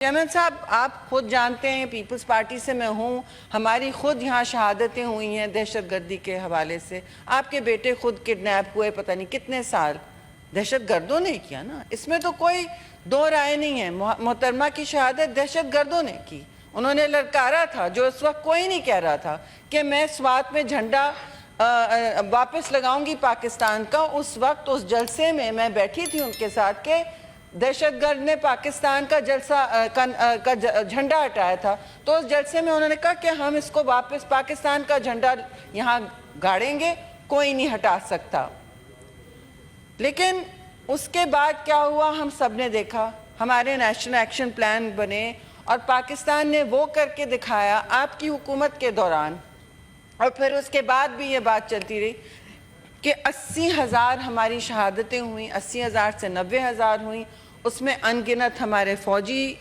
Chairman साहब, आप खुद जानते हैं पीपल्स पार्टी से मैं हूँ, हमारी खुद यहाँ शहादतें हुई हैं दहशतगर्दी के हवाले से। आपके बेटे खुद किडनैप हुए, पता नहीं कितने साल दहशतगर्दों ने किया ना, इसमें तो कोई दो राय नहीं है। मोहतरमा की शहादत दहशतगर्दों ने की, उन्होंने ललकारा था, जो इस वक्त कोई नहीं कह रहा था कि मैं स्वात में झंडा वापस लगाऊंगी पाकिस्तान का। उस वक्त उस जलसे में मैं बैठी थी उनके साथ के दहशतगर्द ने पाकिस्तान का झंडा हटाया था, तो उस जलसे में उन्होंने कहा कि हम इसको वापस पाकिस्तान का झंडा यहाँ गाड़ेंगे, कोई नहीं हटा सकता। लेकिन उसके बाद क्या हुआ हम सब ने देखा, हमारे नेशनल एक्शन प्लान बने और पाकिस्तान ने वो करके दिखाया आपकी हुकूमत के दौरान। और फिर उसके बाद भी ये बात चलती रही कि 80,000 हमारी शहादतें हुई, 80,000 से 90,000 हुई, उसमें अनगिनत हमारे फ़ौजी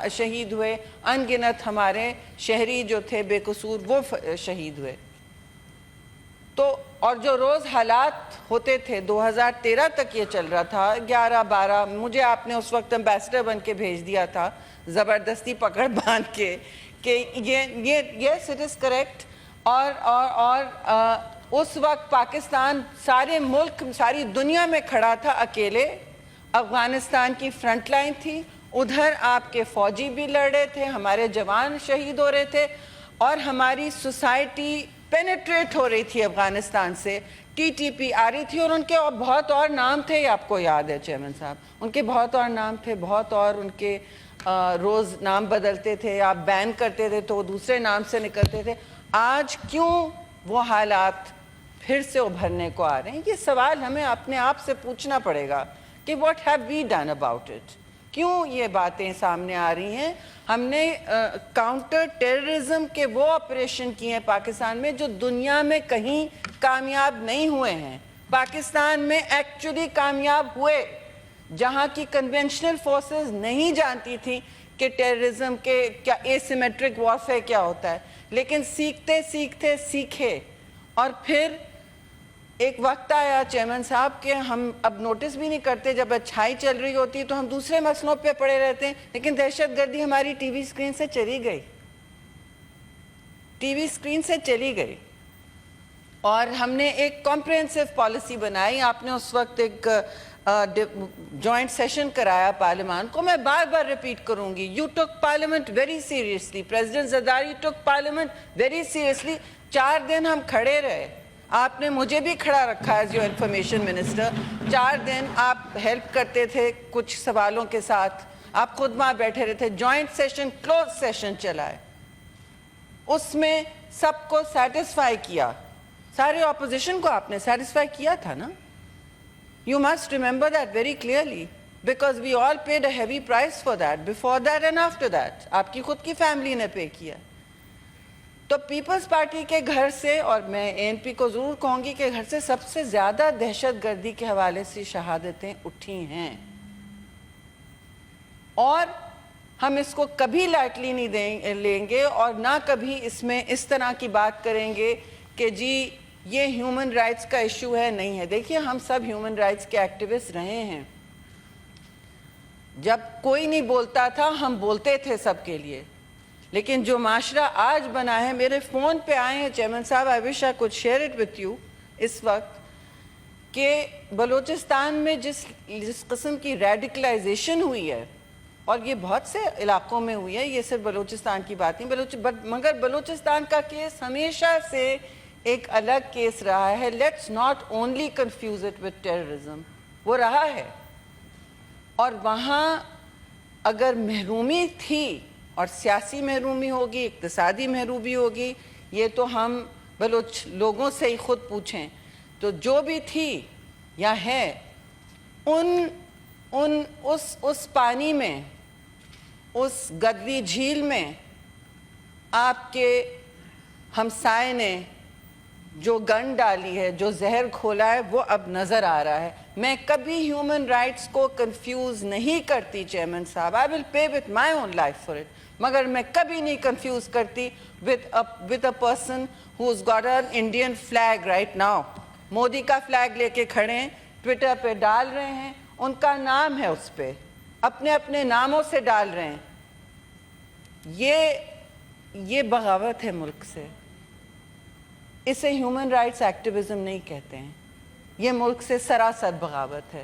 शहीद हुए, अनगिनत हमारे शहरी जो थे बेकसूर वो शहीद हुए। तो और जो रोज़ हालात होते थे, 2013 तक ये चल रहा था, 11-12, मुझे आपने उस वक्त एम्बेसडर बन के भेज दिया था ज़बरदस्ती पकड़ बांध के कि ये इट इज़ करेक्ट। और उस वक्त पाकिस्तान सारे मुल्क, सारी दुनिया में खड़ा था अकेले, अफ़गानिस्तान की फ्रंट लाइन थी, उधर आपके फ़ौजी भी लड़ रहे थे, हमारे जवान शहीद हो रहे थे और हमारी सोसाइटी पेनिट्रेट हो रही थी अफ़गानिस्तान से। TTP आ रही थी और उनके और बहुत और नाम थे, आपको याद है चेयरमैन साहब, उनके बहुत और नाम थे, बहुत और उनके रोज़ नाम बदलते थे, आप बैन करते थे तो वो दूसरे नाम से निकलते थे। आज क्यों वो हालात फिर से उभरने को आ रहे हैं? ये सवाल हमें अपने आप से पूछना पड़ेगा कि what have we done about it? क्यों ये बातें सामने आ रही हैं? हमने काउंटर टेररिज्म के वो ऑपरेशन किए हैं पाकिस्तान में जो दुनिया में कहीं कामयाब नहीं हुए हैं। पाकिस्तान में एक्चुअली कामयाब हुए, जहाँ की कन्वेंशनल फोर्सेस नहीं जानती थी कि टेररिज्म के क्या एसिमेट्रिक वॉरफेयर क्या होता है, लेकिन सीखते सीखते सीखे और फिर एक वक्त आया चेयरमैन साहब कि हम अब नोटिस भी नहीं करते, जब अच्छाई चल रही होती है तो हम दूसरे मसलों पे पड़े रहते हैं, लेकिन दहशतगर्दी हमारी टीवी स्क्रीन से चली गई, टीवी स्क्रीन से चली गई। और हमने एक कॉम्प्रिहेंसिव पॉलिसी बनाई, आपने उस वक्त एक जॉइंट सेशन कराया पार्लियामान को, मैं बार बार रिपीट करूंगी, you took parliament very seriously, president Zardari took parliament very seriously. 4 दिन हम खड़े रहे, आपने मुझे भी खड़ा रखा है जो इंफॉर्मेशन मिनिस्टर, 4 दिन आप हेल्प करते थे कुछ सवालों के साथ, आप खुद वहाँ बैठे रहे थे, जॉइंट सेशन क्लोज सेशन चलाए, उसमें सबको सेटिस्फाई किया, सारे ऑपोजिशन को आपने सेटिस्फाई किया था ना? You must remember that very clearly because we all paid a heavy price for that, before that and after that. आपकी खुद की फैमिली ने पे किया। तो पीपल्स पार्टी के घर से, और मैं ANP को ज़रूर कहूँगी कि घर से सबसे ज़्यादा दहशतगर्दी के हवाले से शहादतें उठी हैं और हम इसको कभी लाइटली नहीं लेंगे और ना कभी इसमें इस तरह की बात करेंगे कि जी ये ह्यूमन राइट्स का इशू है, नहीं है। देखिए, हम सब ह्यूमन राइट्स के एक्टिविस्ट रहे हैं, जब कोई नहीं बोलता था हम बोलते थे सबके लिए, लेकिन जो माशरा आज बना है, मेरे फ़ोन पे आए हैं चेयरमैन साहब, I wish I could share it with you इस वक्त, कि बलूचिस्तान में जिस किस्म की रेडिकलाइजेशन हुई है, और ये बहुत से इलाकों में हुई है, ये सिर्फ बलूचिस्तान की बात नहीं, मगर बलूचिस्तान का केस हमेशा से एक अलग केस रहा है। Let's not only confuse it with terrorism, वो रहा है। और वहाँ अगर महरूमी थी, और सियासी महरूमी होगी, इक़्तिसादी महरूमी होगी, ये तो हम बलूच लोगों से ही खुद पूछें, तो जो भी थी या है, उस पानी में, उस गदरी झील में आपके हमसाए ने जो गन डाली है, जो जहर खोला है, वो अब नज़र आ रहा है। मैं कभी ह्यूमन राइट्स को कंफ्यूज नहीं करती चेयरमैन साहब, I will pay with my own life for it, मगर मैं कभी नहीं कंफ्यूज करती with a person who is got an Indian flag right now. Modi का फ्लैग लेके खड़े हैं, ट्विटर पे डाल रहे हैं, उनका नाम है उस पर, अपने अपने नामों से डाल रहे हैं, یہ بغاوت ہے ملک سے. اسے ہیومن رائٹس ایکٹیویزم نہیں کہتے ہیں, یہ ملک سے سراسر بغاوت ہے.